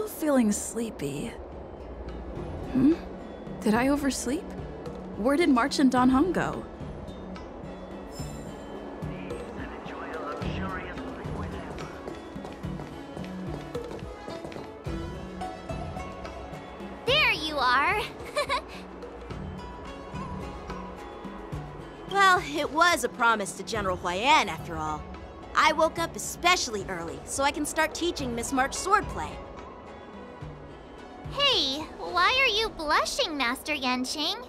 still feeling sleepy. Did I oversleep? Where did March and Dan Heng go? There you are! Well, it was a promise to General Huayan, after all. I woke up especially early, so I can start teaching Miss March swordplay. Hey, why are you blushing, Master Yanqing?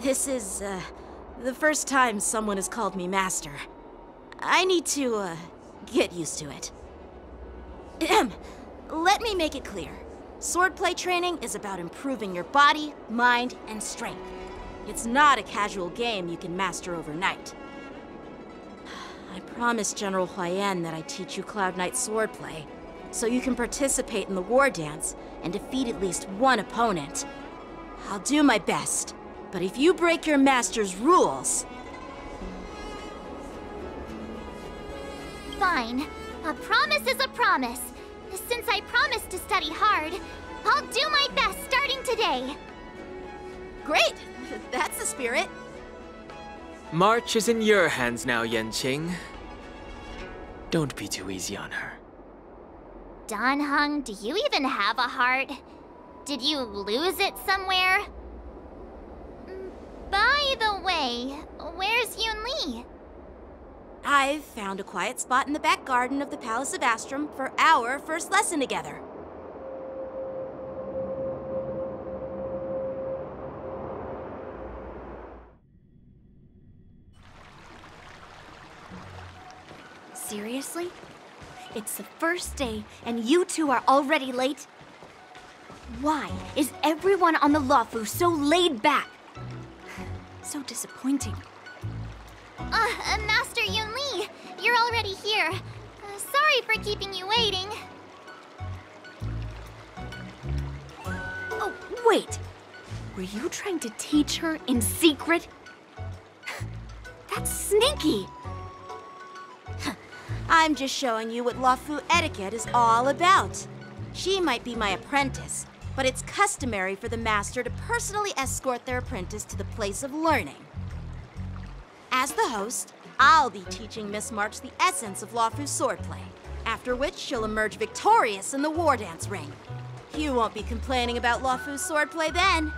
This is, the first time someone has called me Master. I need to, get used to it. Let me make it clear. Swordplay training is about improving your body, mind, and strength. It's not a casual game you can master overnight. I promised General Huayan that I'd teach you Cloud Knight swordplay, so you can participate in the war dance and defeat at least one opponent. I'll do my best, but if you break your master's rules... Fine. A promise is a promise. Since I promised to study hard, I'll do my best starting today. Great! That's the spirit. March is in your hands now, Yanqing. Don't be too easy on her. Dan Heng, do you even have a heart? Did you lose it somewhere? By the way, where's Yunli? I've found a quiet spot in the back garden of the Palace of Astrum for our first lesson together. Seriously? It's the first day, and you two are already late? Why is everyone on the Luofu so laid back? So disappointing. Master Yunli, you're already here. Sorry for keeping you waiting. Oh, wait! Were you trying to teach her in secret? That's sneaky! I'm just showing you what Luofu etiquette is all about. She might be my apprentice, but it's customary for the master to personally escort their apprentice to the place of learning. As the host, I'll be teaching Miss March the essence of Luofu swordplay, after which she'll emerge victorious in the war dance ring. You won't be complaining about Luofu swordplay then.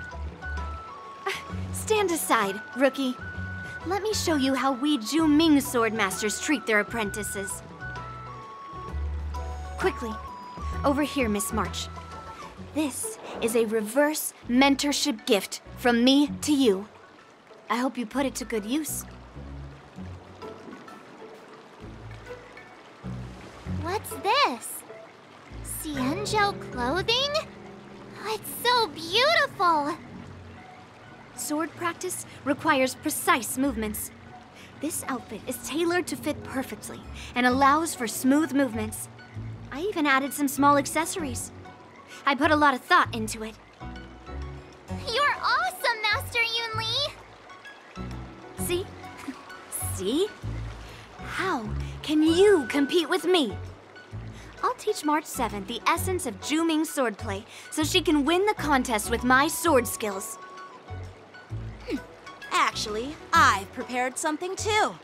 Stand aside, rookie. Let me show you how we Juming sword masters treat their apprentices. Quickly, over here, Miss March. This is a reverse mentorship gift from me to you. I hope you put it to good use. What's this? Xianzhou clothing? It's so beautiful! Sword practice requires precise movements. This outfit is tailored to fit perfectly and allows for smooth movements. I even added some small accessories. I put a lot of thought into it. You're awesome, Master Yunli! See? See? How can you compete with me? I'll teach March 7th the essence of Juming swordplay so she can win the contest with my sword skills. Actually, I've prepared something too.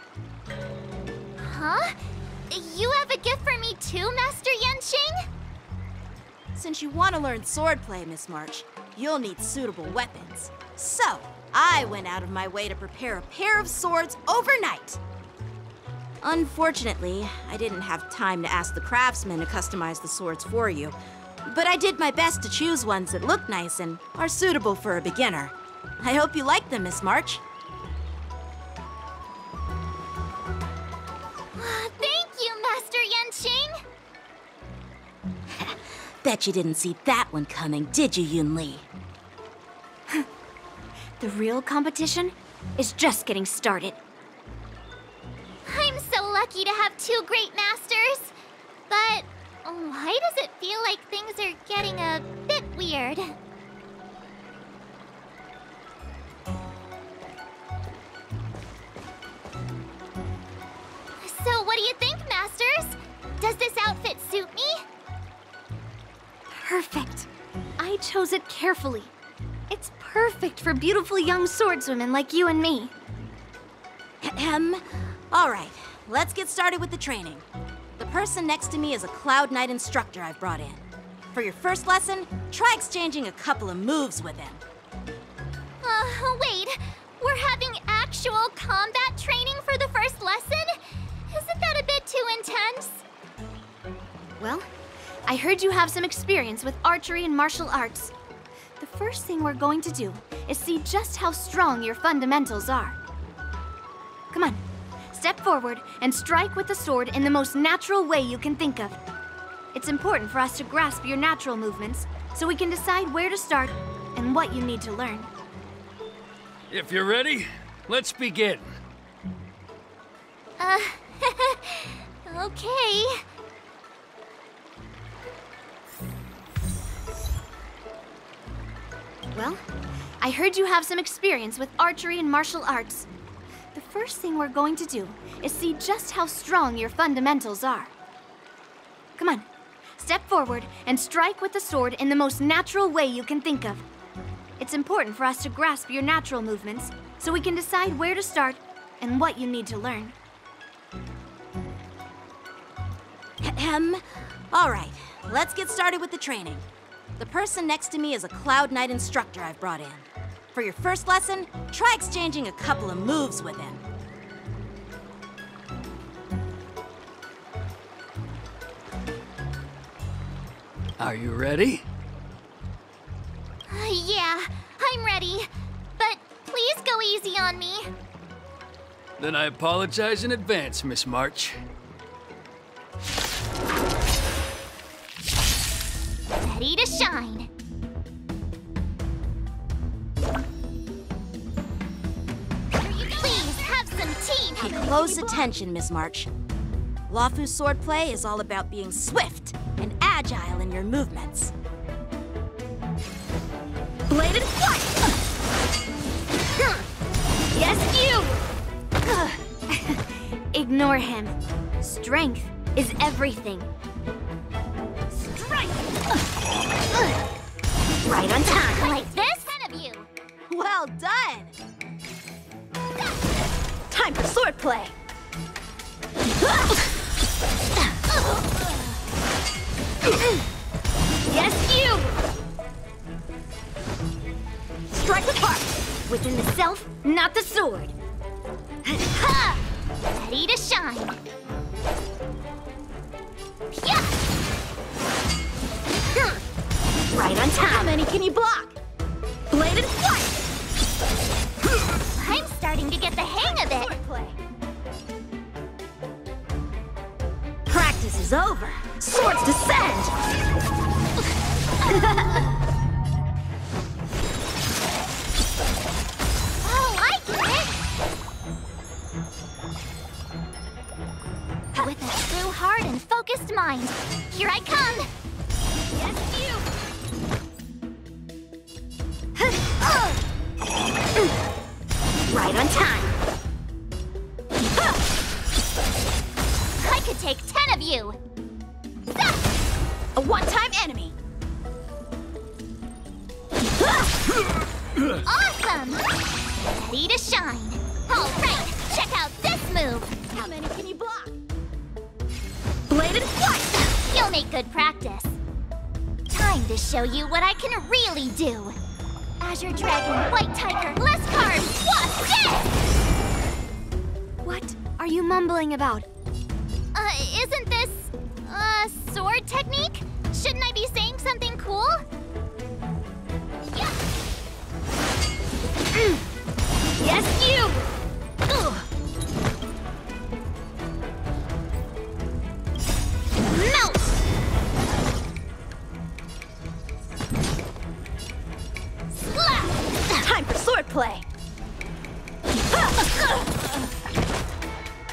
Huh? You have a gift for me too, Master Yanqing? Since you want to learn swordplay, Miss March, you'll need suitable weapons. So, I went out of my way to prepare a pair of swords overnight. Unfortunately, I didn't have time to ask the craftsman to customize the swords for you, but I did my best to choose ones that look nice and are suitable for a beginner. I hope you like them, Miss March. Thank you, Master Yanqing! Bet you didn't see that one coming, did you, Yunli? The real competition is just getting started. I'm so lucky to have two great masters. But why does it feel like things are getting a bit weird? So what do you think, Masters? Does this outfit suit me? perfect. I chose it carefully. It's perfect for beautiful young swordswomen like you and me. All right, let's get started with the training. The person next to me is a Cloud Knight instructor I've brought in. For your first lesson, try exchanging a couple of moves with him. Wait. We're having actual combat training for the first lesson? Isn't that a bit too intense? Well, I heard you have some experience with archery and martial arts. The first thing we're going to do is see just how strong your fundamentals are. Come on, step forward and strike with the sword in the most natural way you can think of. It's important for us to grasp your natural movements so we can decide where to start and what you need to learn. If you're ready, let's begin. Okay. Well, I heard you have some experience with archery and martial arts. The first thing we're going to do is see just how strong your fundamentals are. Come on, step forward and strike with the sword in the most natural way you can think of. It's important for us to grasp your natural movements so we can decide where to start and what you need to learn. All right, let's get started with the training. The person next to me is a Cloud Knight instructor I've brought in. For your first lesson, try exchanging a couple of moves with him. Are you ready? Yeah, I'm ready. But please go easy on me. Then I apologize in advance, Miss March. Ready to shine. Please have some tea. Pay close attention, Miss March. Lawfu's swordplay is all about being swift and agile in your movements. Bladed flight! Yes, you! Ignore him. Strength is everything. Strike! Right on time. Like this? 10 of you. Well done! Time for swordplay. Yes, you! Strike with heart. Within the self, not the sword. Ha! Ready to shine. Yeah! Right on time. How many can you block? Bladed flight. I'm starting to get the hang of it. Swordplay. Practice is over. Swords descend! Oh, I get it! With a true heart and focused mind, here I come! Yes, you! Right on time. I could take 10 of you! A one-time enemy. Awesome! Ready to shine! Alright, check out this move! How many can you block? Bladed flight! You'll make good practice. Time to show you what I can really do! Azure Dragon, White Tiger, less cards! What's this? What are you mumbling about? Isn't this sword technique? Shouldn't I be saying something cool? Yeah. Yes, you! Melt! Slap! Time for swordplay.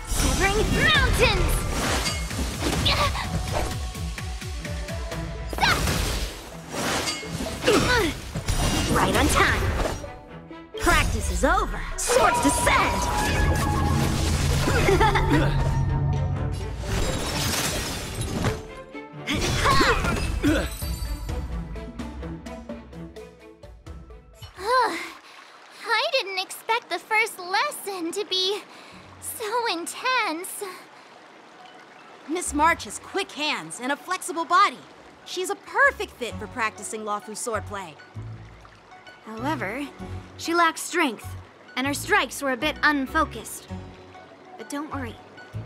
Severing mountains! Right on time. Practice is over. Swords descend! Miss March has quick hands and a flexible body. She's a perfect fit for practicing Lawfu swordplay. However, she lacks strength, and her strikes were a bit unfocused. But don't worry,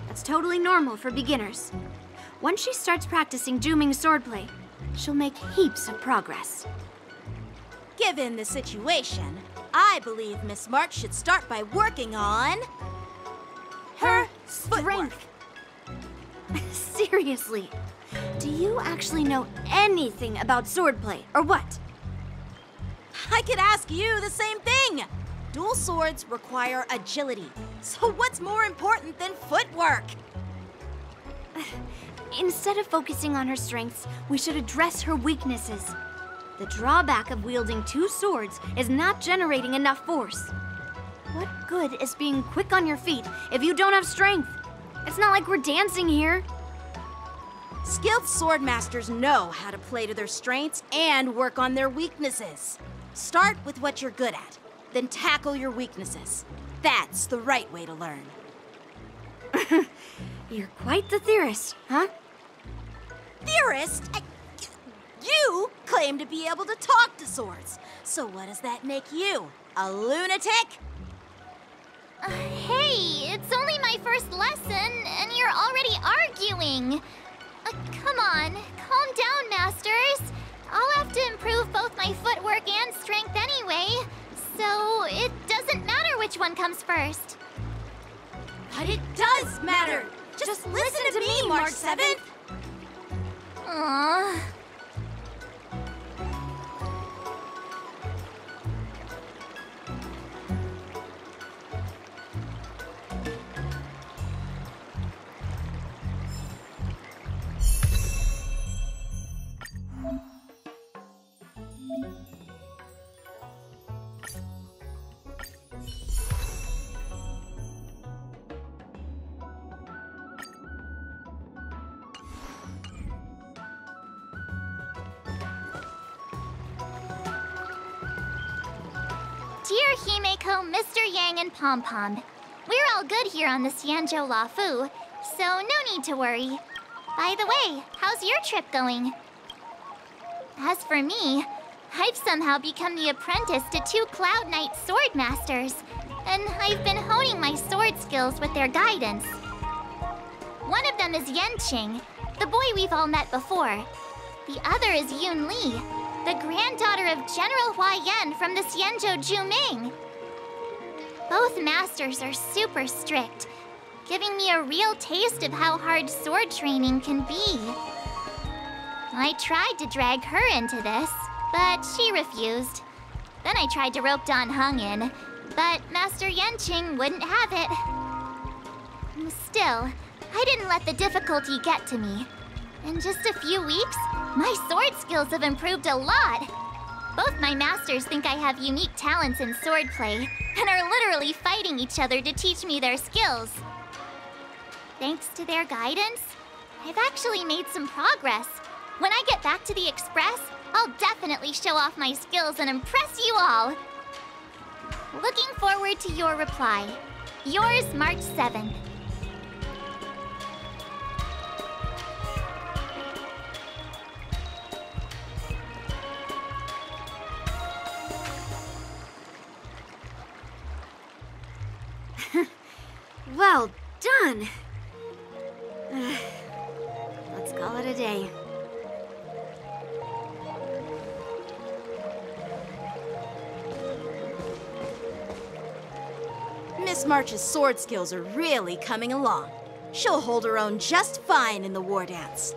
that's totally normal for beginners. Once she starts practicing Juming swordplay, she'll make heaps of progress. Given the situation, I believe Miss March should start by working on her strength. Seriously, do you actually know anything about swordplay, or what? I could ask you the same thing. Dual swords require agility, so what's more important than footwork? Instead of focusing on her strengths, we should address her weaknesses. The drawback of wielding two swords is not generating enough force. What good is being quick on your feet if you don't have strength? It's not like we're dancing here. Skilled sword masters know how to play to their strengths and work on their weaknesses. Start with what you're good at, then tackle your weaknesses. That's the right way to learn. You're quite the theorist, huh? Theorist? You claim to be able to talk to swords. So what does that make you? A lunatic? Hey, it's only my first lesson, and you're already arguing. Come on, calm down, Masters. I'll have to improve both my footwork and strength anyway, so it doesn't matter which one comes first. But it does matter. Just listen to me, March 7th. Aww. Dear Himeko, Mr. Yang, and Pom Pom, we're all good here on the Xianzhou Lawfu, so no need to worry. By the way, how's your trip going? As for me, I've somehow become the apprentice to two Cloud Knight sword masters, and I've been honing my sword skills with their guidance. One of them is Yanqing, the boy we've all met before. The other is Yun Li, the granddaughter of General Hua Yan from the Xianzhou Juming. Both masters are super strict, giving me a real taste of how hard sword training can be. I tried to drag her into this, but she refused. Then I tried to rope Dan Heng in, but Master Yanqing wouldn't have it. Still, I didn't let the difficulty get to me. In just a few weeks, my sword skills have improved a lot. Both my masters think I have unique talents in swordplay, and are literally fighting each other to teach me their skills. Thanks to their guidance, I've actually made some progress. When I get back to the Express, I'll definitely show off my skills and impress you all. Looking forward to your reply. Yours, March 7th. Well done! Let's call it a day. Miss March's sword skills are really coming along. She'll hold her own just fine in the war dance.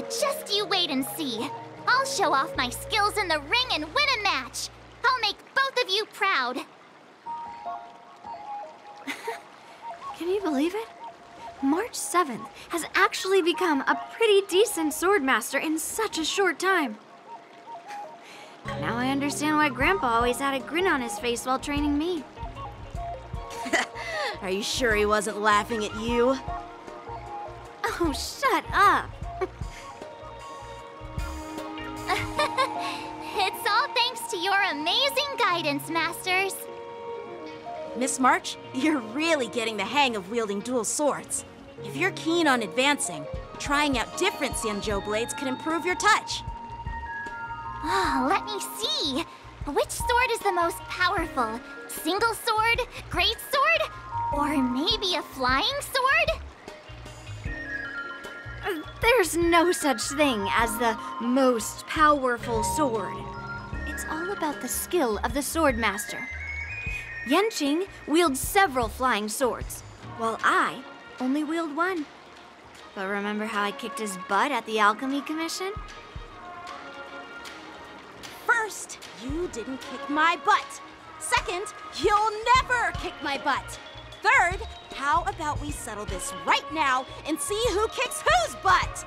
Just you wait and see. I'll show off my skills in the ring and win a match. I'll make both of you proud. Can you believe it? March 7th has actually become a pretty decent swordmaster in such a short time. Now I understand why Grandpa always had a grin on his face while training me. Are you sure he wasn't laughing at you? Oh, shut up! It's all thanks to your amazing guidance, Masters. Miss March, you're really getting the hang of wielding dual swords. If you're keen on advancing, trying out different Xianzhou blades can improve your touch. Oh, let me see. Which sword is the most powerful? Single sword? Great sword? Or maybe a flying sword? There's no such thing as the most powerful sword. It's all about the skill of the sword master. Yanqing wields several flying swords, while I only wield one. But remember how I kicked his butt at the Alchemy Commission? First, you didn't kick my butt. Second, you'll never kick my butt. Third, how about we settle this right now and see who kicks whose butt?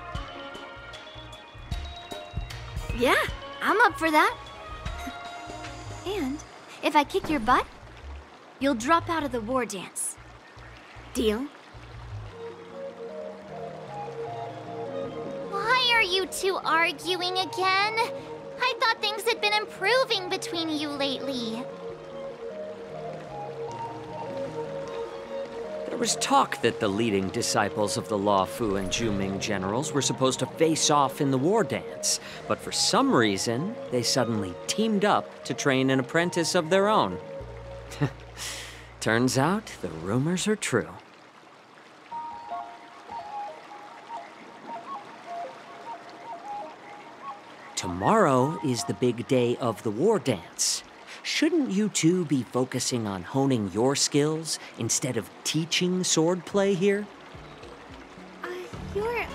Yeah, I'm up for that. And if I kick your butt, you'll drop out of the war dance. Deal? Why are you two arguing again? I thought things had been improving between you lately. There was talk that the leading disciples of the Law Fu and Juming generals were supposed to face off in the war dance, but for some reason, they suddenly teamed up to train an apprentice of their own. Turns out, the rumors are true. Tomorrow is the big day of the war dance. Shouldn't you two be focusing on honing your skills instead of teaching swordplay here? You're...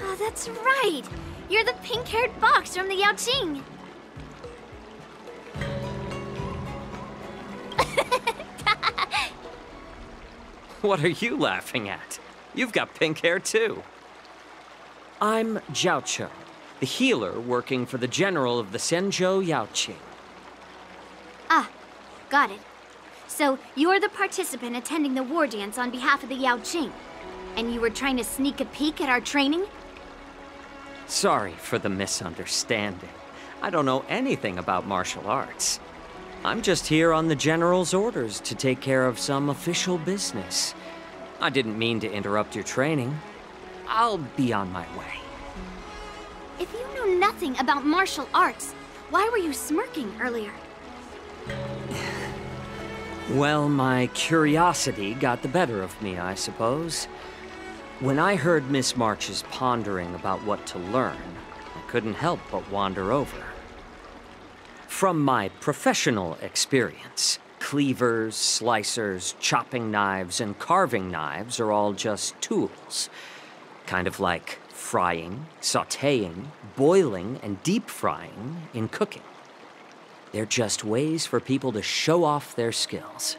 Oh, that's right! You're the pink-haired fox from the Yaoqing! What are you laughing at? You've got pink hair too. I'm Jiaoqiu, the healer working for the general of the Shenzhou Yaoqing. Ah, got it. So, you're the participant attending the war dance on behalf of the Yaoqing. And you were trying to sneak a peek at our training? Sorry for the misunderstanding. I don't know anything about martial arts. I'm just here on the general's orders to take care of some official business. I didn't mean to interrupt your training. I'll be on my way. If you know nothing about martial arts, why were you smirking earlier? Well, my curiosity got the better of me, I suppose. When I heard Miss March's pondering about what to learn, I couldn't help but wander over. From my professional experience, cleavers, slicers, chopping knives, and carving knives are all just tools. Kind of like frying, sautéing, boiling, and deep frying in cooking. They're just ways for people to show off their skills.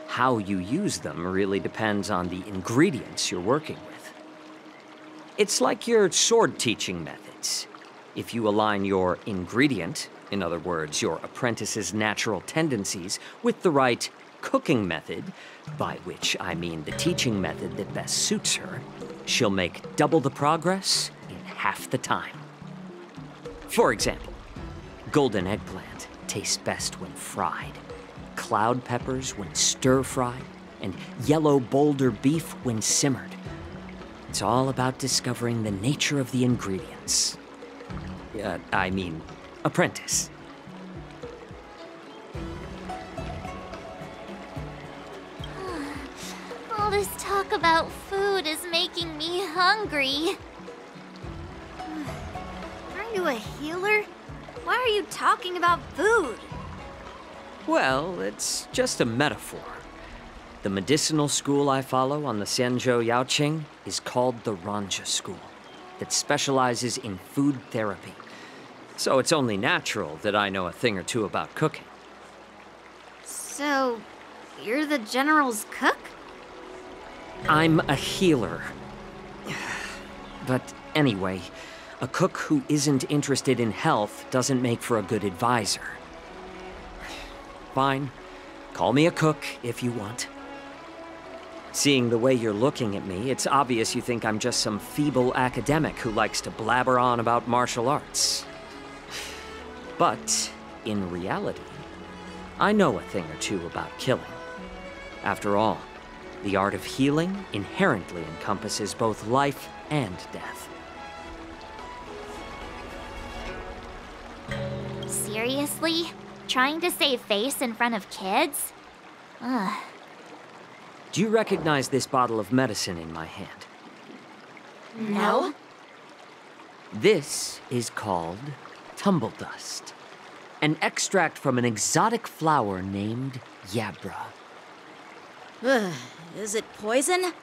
How you use them really depends on the ingredients you're working with. It's like your sword teaching methods. If you align your ingredient, in other words, your apprentice's natural tendencies, with the right cooking method, by which I mean the teaching method that best suits her, she'll make double the progress in half the time. For example, golden eggplant tastes best when fried, cloud peppers when stir-fried, and yellow boulder beef when simmered. It's all about discovering the nature of the ingredients. Apprentice. All this talk about food is making me hungry. Aren't you a healer? Why are you talking about food? Well, it's just a metaphor. The medicinal school I follow on the Shenzhou Yaoqing is called the Ranja School, that specializes in food therapy. So it's only natural that I know a thing or two about cooking. So, you're the general's cook? I'm a healer. But anyway, a cook who isn't interested in health doesn't make for a good advisor. Fine. Call me a cook if you want. Seeing the way you're looking at me, it's obvious you think I'm just some feeble academic who likes to blabber on about martial arts. But, in reality, I know a thing or two about killing. After all, the art of healing inherently encompasses both life and death. Seriously? Trying to save face in front of kids? Ugh. Do you recognize this bottle of medicine in my hand? No? This is called tumble dust, an extract from an exotic flower named Yabra. Ugh, is it poison?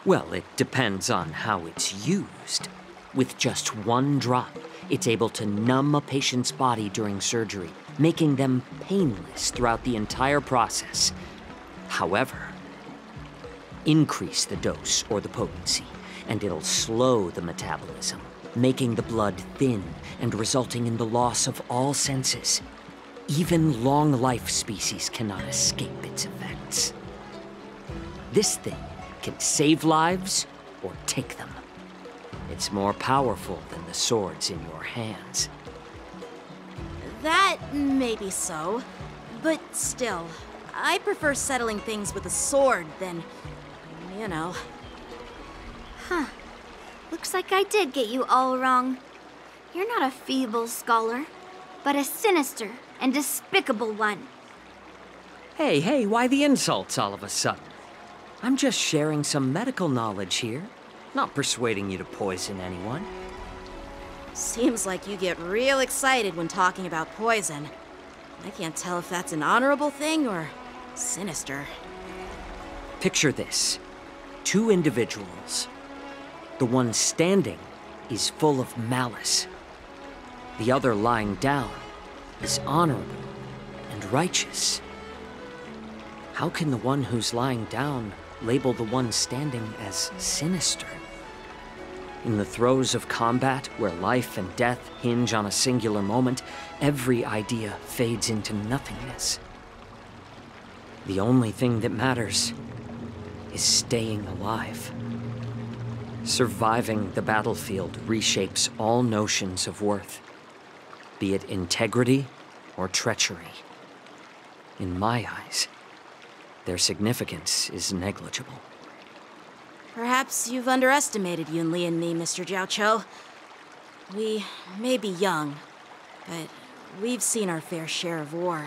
Well, it depends on how it's used. With just one drop, it's able to numb a patient's body during surgery, making them painless throughout the entire process. However, increase the dose or the potency, and it'll slow the metabolism, making the blood thin and resulting in the loss of all senses. Even long-life species cannot escape its effects. This thing can save lives or take them. It's more powerful than the swords in your hands. That may be so, but still, I prefer settling things with a sword than, you know. Huh. Looks like I did get you all wrong. You're not a feeble scholar, but a sinister and despicable one. Hey, why the insults all of a sudden? I'm just sharing some medical knowledge here, not persuading you to poison anyone. Seems like you get real excited when talking about poison. I can't tell if that's an honorable thing or sinister. Picture this. 2 individuals. The one standing is full of malice. The other lying down is honorable and righteous. How can the one who's lying down label the one standing as sinister? In the throes of combat, where life and death hinge on a singular moment, every idea fades into nothingness. The only thing that matters is staying alive. Surviving the battlefield reshapes all notions of worth, be it integrity or treachery. In my eyes, their significance is negligible. Perhaps you've underestimated Yunli and me, Mr. Jiaoqiu. We may be young, but we've seen our fair share of war.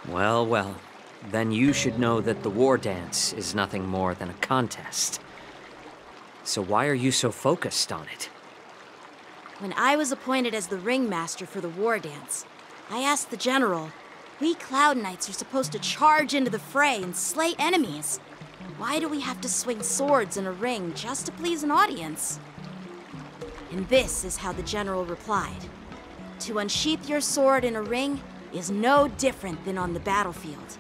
Well, then you should know that the war dance is nothing more than a contest. So why are you so focused on it? When I was appointed as the ringmaster for the war dance, I asked the general, we Cloud Knights are supposed to charge into the fray and slay enemies. Why do we have to swing swords in a ring just to please an audience? And this is how the general replied. To unsheath your sword in a ring is no different than on the battlefield,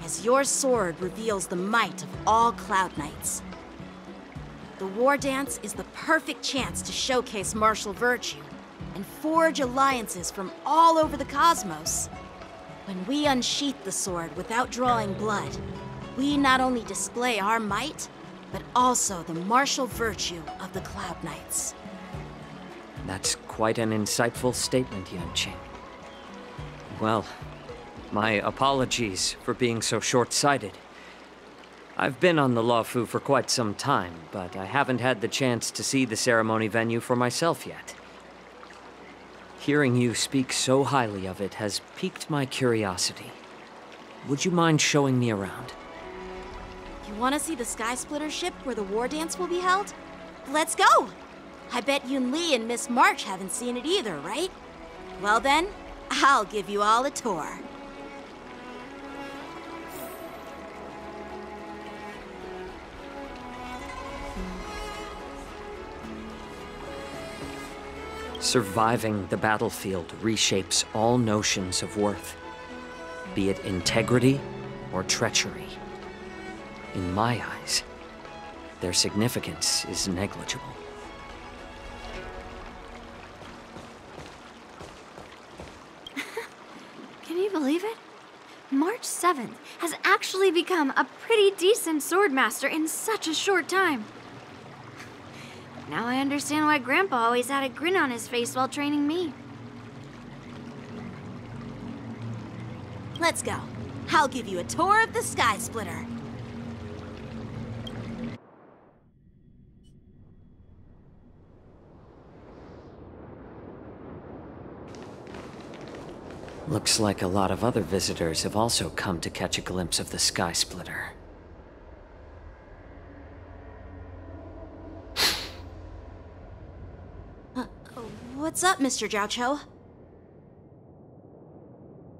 as your sword reveals the might of all Cloud Knights. The war dance is the perfect chance to showcase martial virtue and forge alliances from all over the cosmos. When we unsheath the sword without drawing blood, we not only display our might, but also the martial virtue of the Cloud Knights. That's quite an insightful statement, Yanqing. Well, my apologies for being so short-sighted. I've been on the Luofu for quite some time, but I haven't had the chance to see the ceremony venue for myself yet. Hearing you speak so highly of it has piqued my curiosity. Would you mind showing me around? You want to see the Sky Splitter ship where the war dance will be held? Let's go! I bet Yunli and Miss March haven't seen it either, right? Well then, I'll give you all a tour. Surviving the battlefield reshapes all notions of worth, be it integrity or treachery. In my eyes, their significance is negligible. Can you believe it? March 7th has actually become a pretty decent swordmaster in such a short time. Now I understand why Grandpa always had a grin on his face while training me. let's go. I'll give you a tour of the Sky Splitter. Looks like a lot of other visitors have also come to catch a glimpse of the Sky Splitter. What's up, Mr. Jiaoqiu?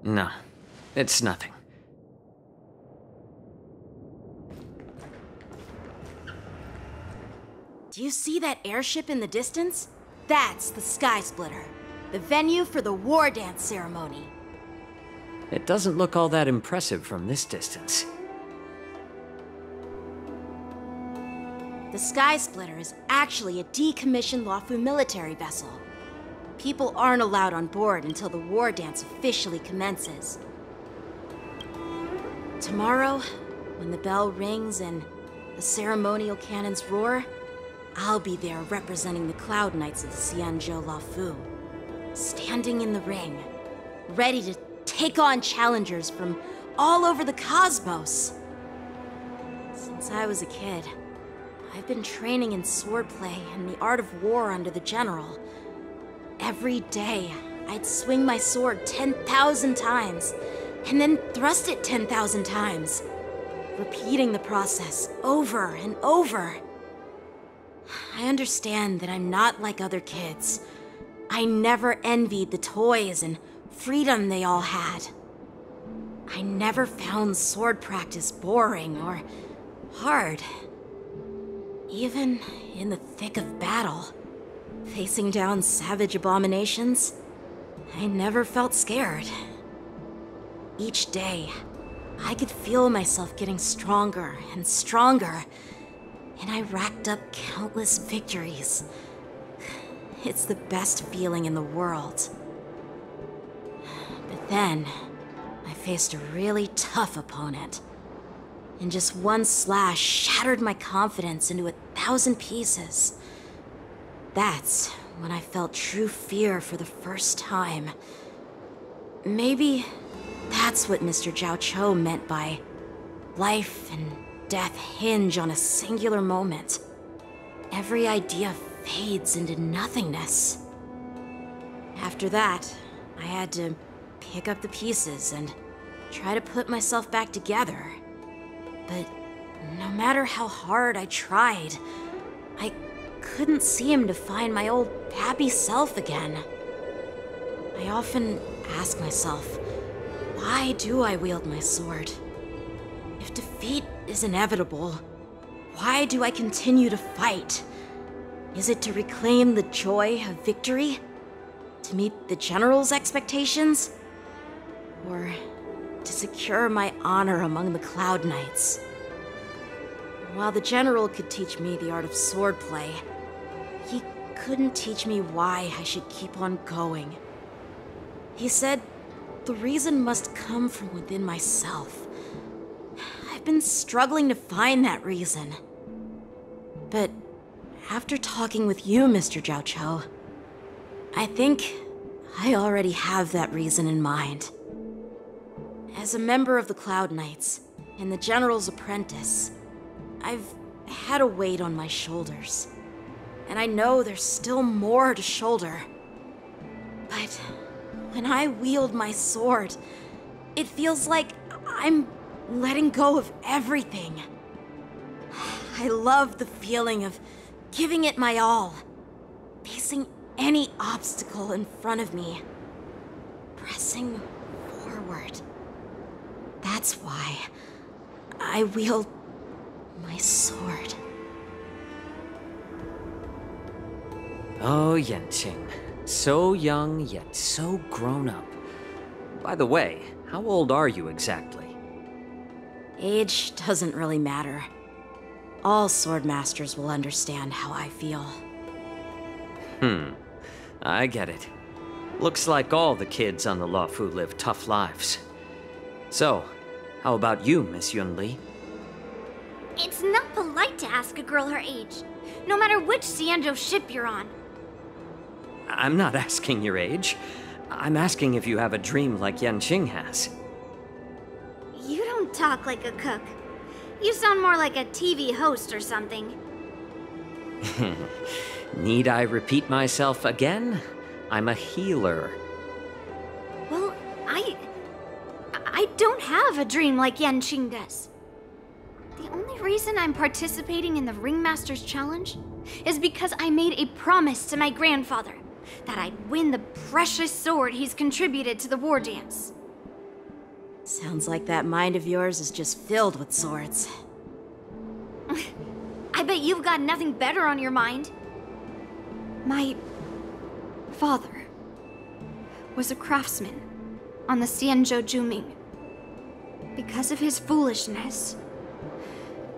No, it's nothing. Do you see that airship in the distance? That's the Sky Splitter, the venue for the war dance ceremony. It doesn't look all that impressive from this distance. The Sky Splitter is actually a decommissioned Luofu military vessel. People aren't allowed on board until the war dance officially commences. Tomorrow, when the bell rings and the ceremonial cannons roar, I'll be there representing the Cloud Knights of the Xianzhou Luofu, standing in the ring, ready to take on challengers from all over the cosmos. Since I was a kid, I've been training in swordplay and the art of war under the general. Every day, I'd swing my sword 10,000 times, and then thrust it 10,000 times, repeating the process over and over. I understand that I'm not like other kids. I never envied the toys and freedom they all had. I never found sword practice boring or hard. Even in the thick of battle, facing down savage abominations, I never felt scared. Each day, I could feel myself getting stronger and stronger, and I racked up countless victories. It's the best feeling in the world. But then, I faced a really tough opponent, and just one slash shattered my confidence into 1,000 pieces. That's when I felt true fear for the first time. Maybe that's what Mr. Jiaoqiu meant by life and death hinge on a singular moment. Every idea fades into nothingness. After that, I had to pick up the pieces and try to put myself back together. But no matter how hard I tried, I couldn't seem to find my old happy self again. I often ask myself, why do I wield my sword? If defeat is inevitable, why do I continue to fight? Is it to reclaim the joy of victory? To meet the general's expectations? Or to secure my honor among the Cloud Knights? While the general could teach me the art of swordplay, he couldn't teach me why I should keep on going. He said the reason must come from within myself. I've been struggling to find that reason. But after talking with you, Mr. Jiaoqiu, I think I already have that reason in mind. As a member of the Cloud Knights and the General's apprentice, I've had a weight on my shoulders. And I know there's still more to shoulder. But when I wield my sword, it feels like I'm letting go of everything. I love the feeling of giving it my all, facing any obstacle in front of me, pressing forward. That's why I wield my sword. Oh, Yanqing. So young, yet so grown up. By the way, how old are you exactly? Age doesn't really matter. All swordmasters will understand how I feel. I get it. Looks like all the kids on the Luofu live tough lives. So, how about you, Miss Yunli? It's not polite to ask a girl her age, no matter which Xianzhou ship you're on. I'm not asking your age. I'm asking if you have a dream like Yanqing has. don't talk like a cook. You sound more like a TV host or something. Need I repeat myself again? I'm a healer. Well, I don't have a dream like Yanqing does. The only reason I'm participating in the Ringmaster's Challenge is because I made a promise to my grandfather that I'd win the precious sword he's contributed to the war dance. Sounds like that mind of yours is just filled with swords. I bet you've got nothing better on your mind. My father was a craftsman on the Xianzhou Juming. Because of his foolishness,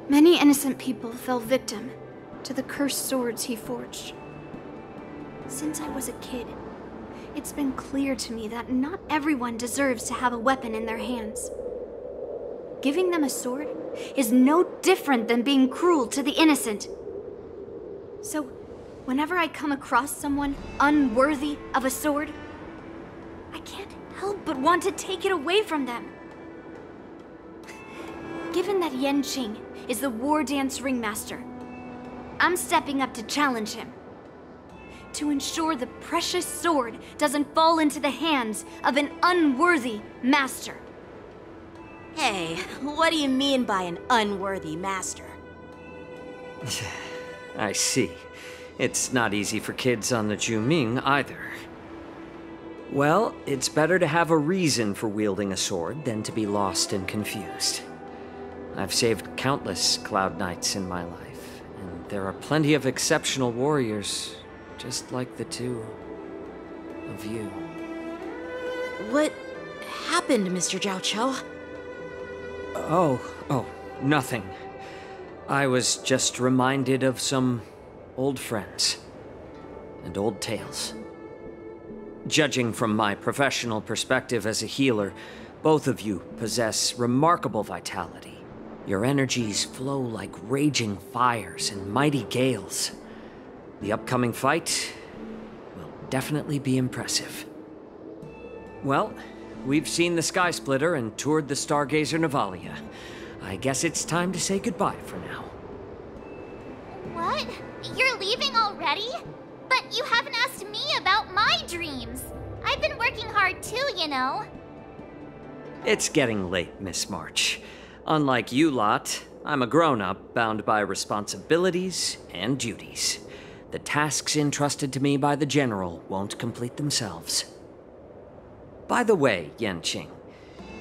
many innocent people fell victim to the cursed swords he forged. Since I was a kid, it's been clear to me that not everyone deserves to have a weapon in their hands. Giving them a sword is no different than being cruel to the innocent. So, whenever I come across someone unworthy of a sword, I can't help but want to take it away from them. Given that Yanqing is the war dance ringmaster, I'm stepping up to challenge him. To ensure the precious sword doesn't fall into the hands of an unworthy master. Hey, what do you mean by an unworthy master? I see. It's not easy for kids on the Juming either. Well, it's better to have a reason for wielding a sword than to be lost and confused. I've saved countless Cloud Knights in my life, and there are plenty of exceptional warriors, just like the two of you. What happened, Mr. Zhao Chou? Oh, nothing. I was just reminded of some old friends and old tales. Judging from my professional perspective as a healer, both of you possess remarkable vitality. Your energies flow like raging fires and mighty gales. The upcoming fight will definitely be impressive. Well, we've seen the Sky Splitter and toured the Stargazer Navalia. I guess it's time to say goodbye for now. What? You're leaving already? But you haven't asked me about my dreams. I've been working hard too, you know. It's getting late, Miss March. Unlike you lot, I'm a grown-up bound by responsibilities and duties. The tasks entrusted to me by the General won't complete themselves. By the way, Yanqing,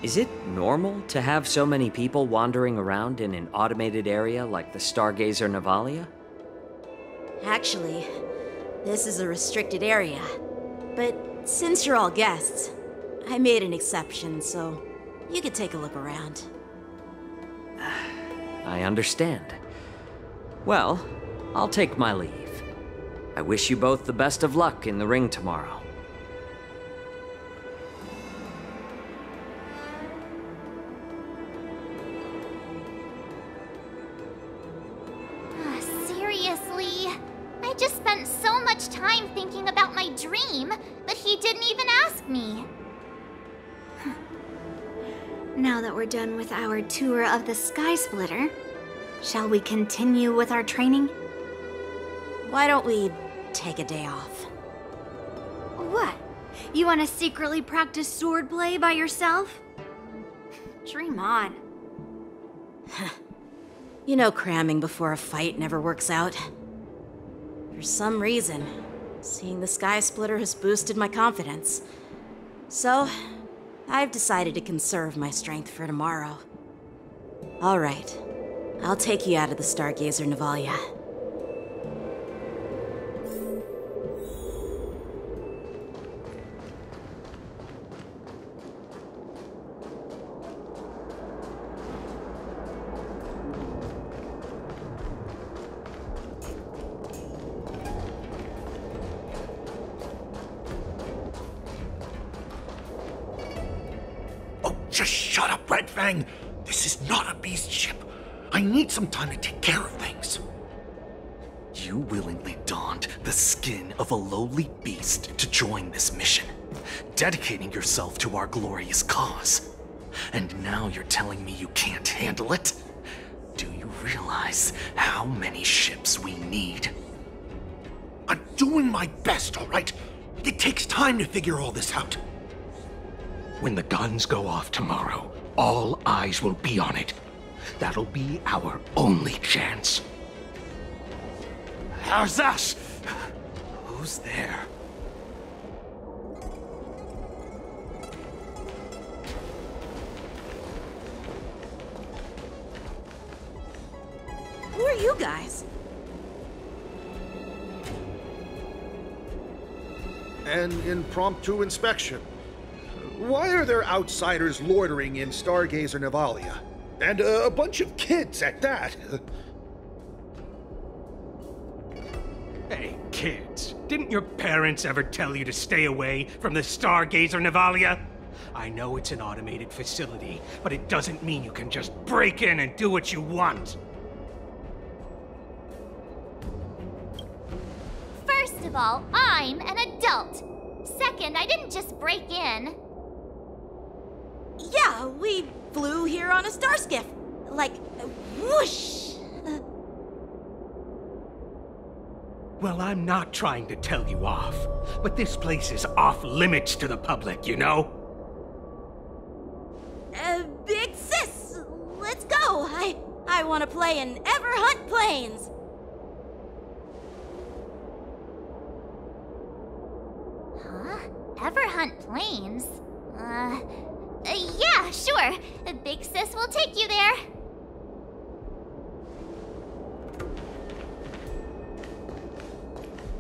is it normal to have so many people wandering around in an automated area like the Stargazer Navalia? Actually, this is a restricted area. But since you're all guests, I made an exception, so you could take a look around. I understand. Well, I'll take my leave. I wish you both the best of luck in the ring tomorrow. Seriously? I just spent so much time thinking about my dream, but he didn't even ask me. Now that we're done with our tour of the Sky Splitter, shall we continue with our training? Why don't we take a day off? What? You want to secretly practice swordplay by yourself? Dream on. You know cramming before a fight never works out. For some reason, seeing the Sky Splitter has boosted my confidence. So, I've decided to conserve my strength for tomorrow. All right, I'll take you out of the Stargazer Navalia. Just shut up, Red Fang! This is not a beast ship. I need some time to take care of things. You willingly donned the skin of a lowly beast to join this mission, dedicating yourself to our glorious cause. And now you're telling me you can't handle it? Do you realize how many ships we need? I'm doing my best, all right? It takes time to figure all this out. When the guns go off tomorrow, all eyes will be on it. That'll be our only chance. How's that? Who's there? Who are you guys? An impromptu inspection. Why are there outsiders loitering in Stargazer Navalia? And a bunch of kids at that. Hey, kids, didn't your parents ever tell you to stay away from the Stargazer Navalia? I know it's an automated facility, but it doesn't mean you can just break in and do what you want. First of all, I'm an adult. Second, I didn't just break in. Yeah, we flew here on a star skiff. Like, whoosh! Well, I'm not trying to tell you off, but this place is off limits to the public, you know? Big sis, let's go. I want to play in Ever Hunt Planes. Huh? Ever hunt planes? Yeah, sure. Big Sis will take you there.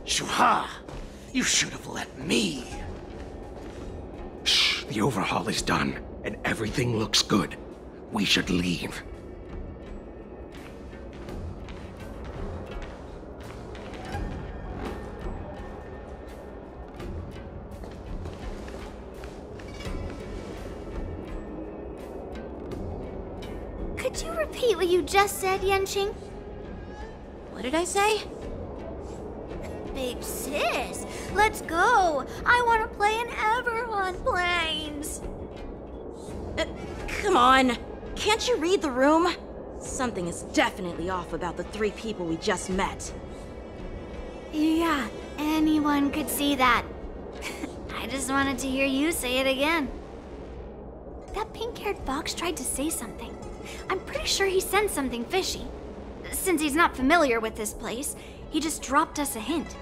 Shuha! You should have let me. Shh, the overhaul is done, and everything looks good. We should leave. Could you repeat what you just said, Yanqing? What did I say? Big sis, let's go. I want to play in Ever Hunt Planes. Come on. Can't you read the room? Something is definitely off about the 3 people we just met. Yeah, anyone could see that. I just wanted to hear you say it again. That pink-haired fox tried to say something. I'm pretty sure he sensed something fishy. Since he's not familiar with this place, he just dropped us a hint.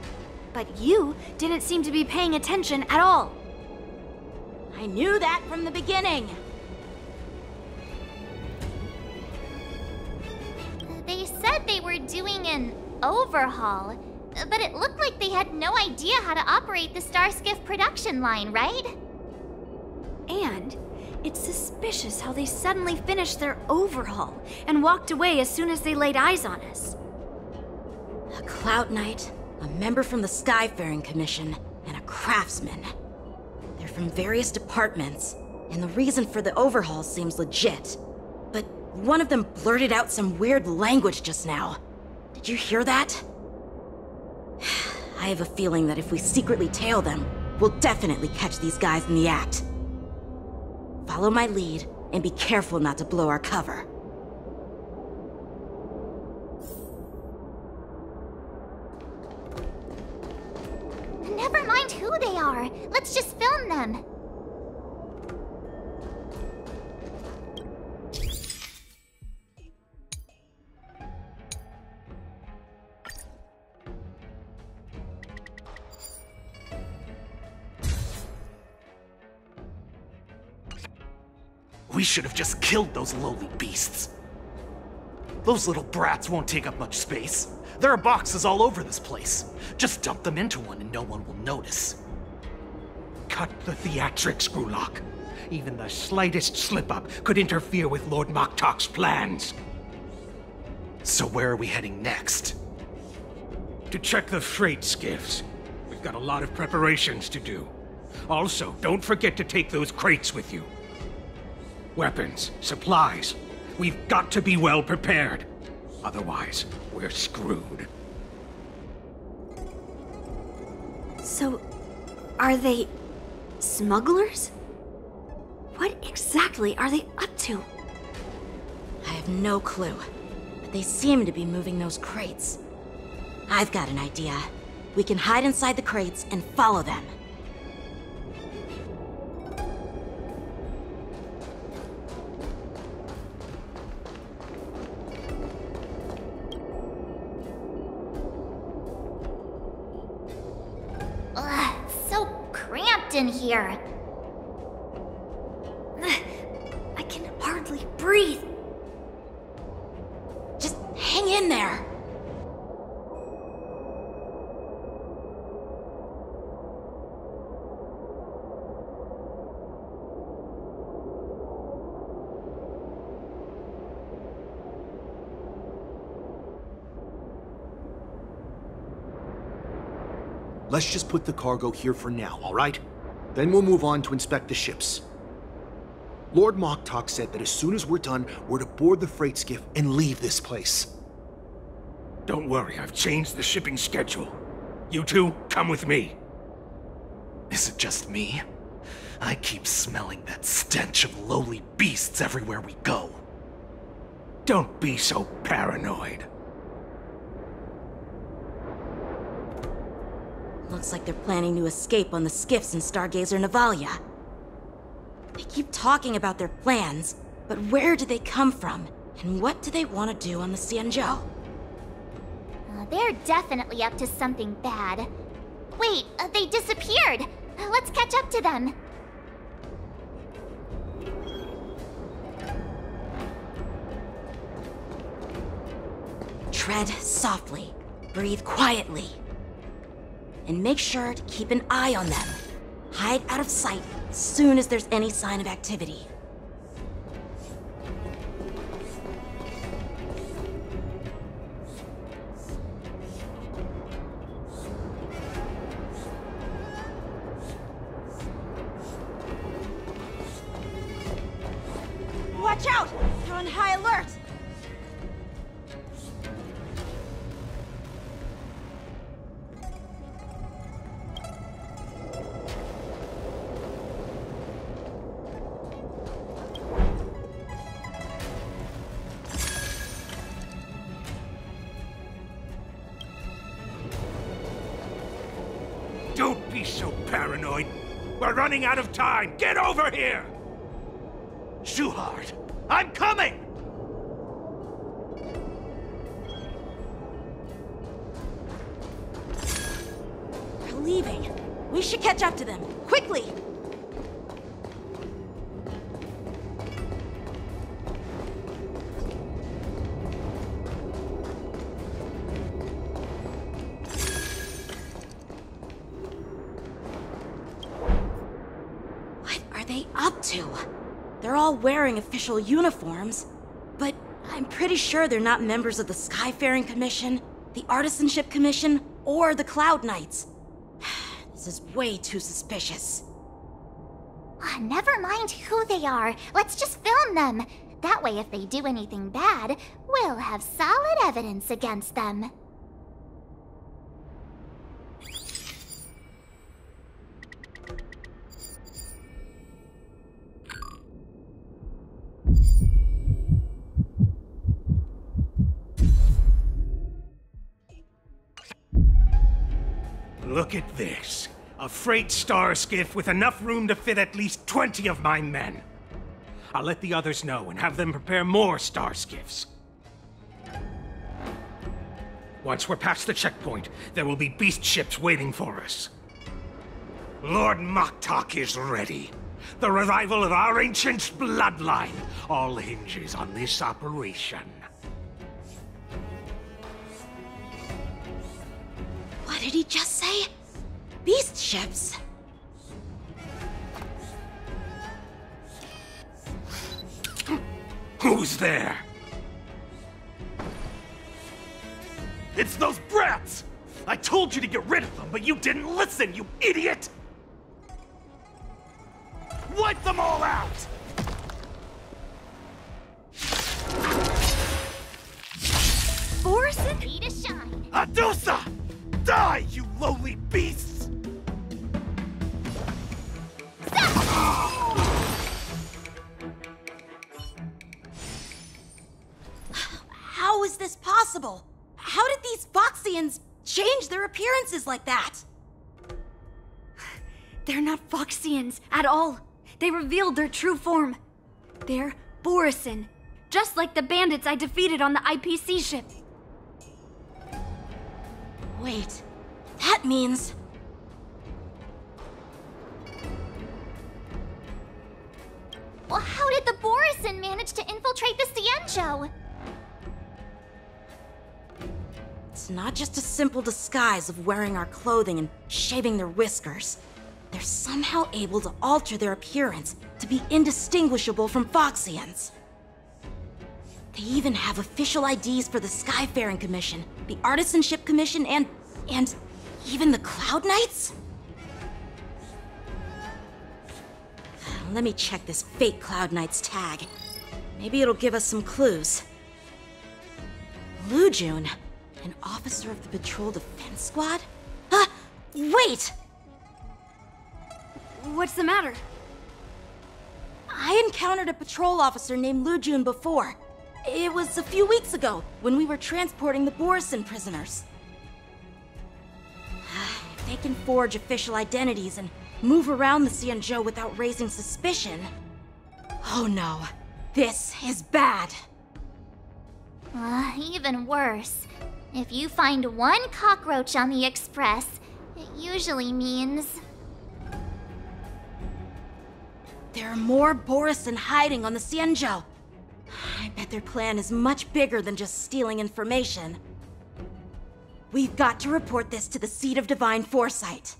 But you didn't seem to be paying attention at all. I knew that from the beginning. They said they were doing an overhaul, but it looked like they had no idea how to operate the Starskiff production line, right? And it's suspicious how they suddenly finished their overhaul and walked away as soon as they laid eyes on us. A Cloud Knight, a member from the Skyfaring Commission, and a craftsman. They're from various departments, and the reason for the overhaul seems legit. But one of them blurted out some weird language just now. Did you hear that? I have a feeling that if we secretly tail them, we'll definitely catch these guys in the act. Follow my lead, and be careful not to blow our cover. Never mind who they are. Let's just film them. We should have just killed those lowly beasts. Those little brats won't take up much space. There are boxes all over this place. Just dump them into one and no one will notice. Cut the theatrics, Grulok. Even the slightest slip-up could interfere with Lord Moktok's plans. So where are we heading next? To check the freight skiffs. We've got a lot of preparations to do. Also, don't forget to take those crates with you. Weapons, supplies. We've got to be well prepared. Otherwise, we're screwed. So, are they smugglers? What exactly are they up to? I have no clue, but they seem to be moving those crates. I've got an idea. We can hide inside the crates and follow them. Ugh, so cramped in here. I can hardly breathe. Just hang in there. Let's just put the cargo here for now, all right? Then we'll move on to inspect the ships. Lord Moktok said that as soon as we're done, we're to board the freight skiff and leave this place. Don't worry, I've changed the shipping schedule. You two, come with me. Is it just me? I keep smelling that stench of lowly beasts everywhere we go. Don't be so paranoid. Looks like they're planning to escape on the skiffs in Stargazer Navalia. They keep talking about their plans, but where do they come from? And what do they want to do on the Xianzhou? They're definitely up to something bad. Wait, they disappeared! Let's catch up to them. Tread softly, breathe quietly, and make sure to keep an eye on them. Hide out of sight as soon as there's any sign of activity. Watch out! They're on high alert! Don't be so paranoid. We're running out of time. Get over here! Shuhard, I'm coming! They're leaving. We should catch up to them. Quickly! What are they up to? They're all wearing official uniforms, but I'm pretty sure they're not members of the Skyfaring Commission, the Artisanship Commission, or the Cloud Knights. This is way too suspicious. Never mind who they are. Let's just film them. That way, if they do anything bad, we'll have solid evidence against them. Look at this. A freight star skiff with enough room to fit at least 20 of my men. I'll let the others know and have them prepare more star skiffs. Once we're past the checkpoint, there will be beast ships waiting for us. Lord Moktok is ready. The revival of our ancient bloodline all hinges on this operation. What did he just say? Beast ships? Who's there? It's those brats! I told you to get rid of them, but you didn't listen, you idiot! Wipe them all out! Force it? Ready to shine. Adusa! Die, you lowly beasts! How is this possible? How did these Foxians change their appearances like that? They're not Foxians at all. They revealed their true form. They're Borisin, just like the bandits I defeated on the IPC ship. Wait, that means... Well, how did the Borisin manage to infiltrate the Xianzhou? It's not just a simple disguise of wearing our clothing and shaving their whiskers. They're somehow able to alter their appearance to be indistinguishable from Foxians. They even have official IDs for the Skyfaring Commission, the Artisanship Commission, and even the Cloud Knights? Let me check this fake Cloud Knight's tag. Maybe it'll give us some clues. Lujun, an officer of the Patrol Defense Squad? Wait! What's the matter? I encountered a patrol officer named Lujun before. It was a few weeks ago, when we were transporting the Borisin prisoners. If they can forge official identities and move around the Xianzhou without raising suspicion... Oh no, this is bad. Even worse. If you find one cockroach on the Express, it usually means... There are more Borisin hiding on the Xianzhou. I bet their plan is much bigger than just stealing information. We've got to report this to the Seat of Divine Foresight.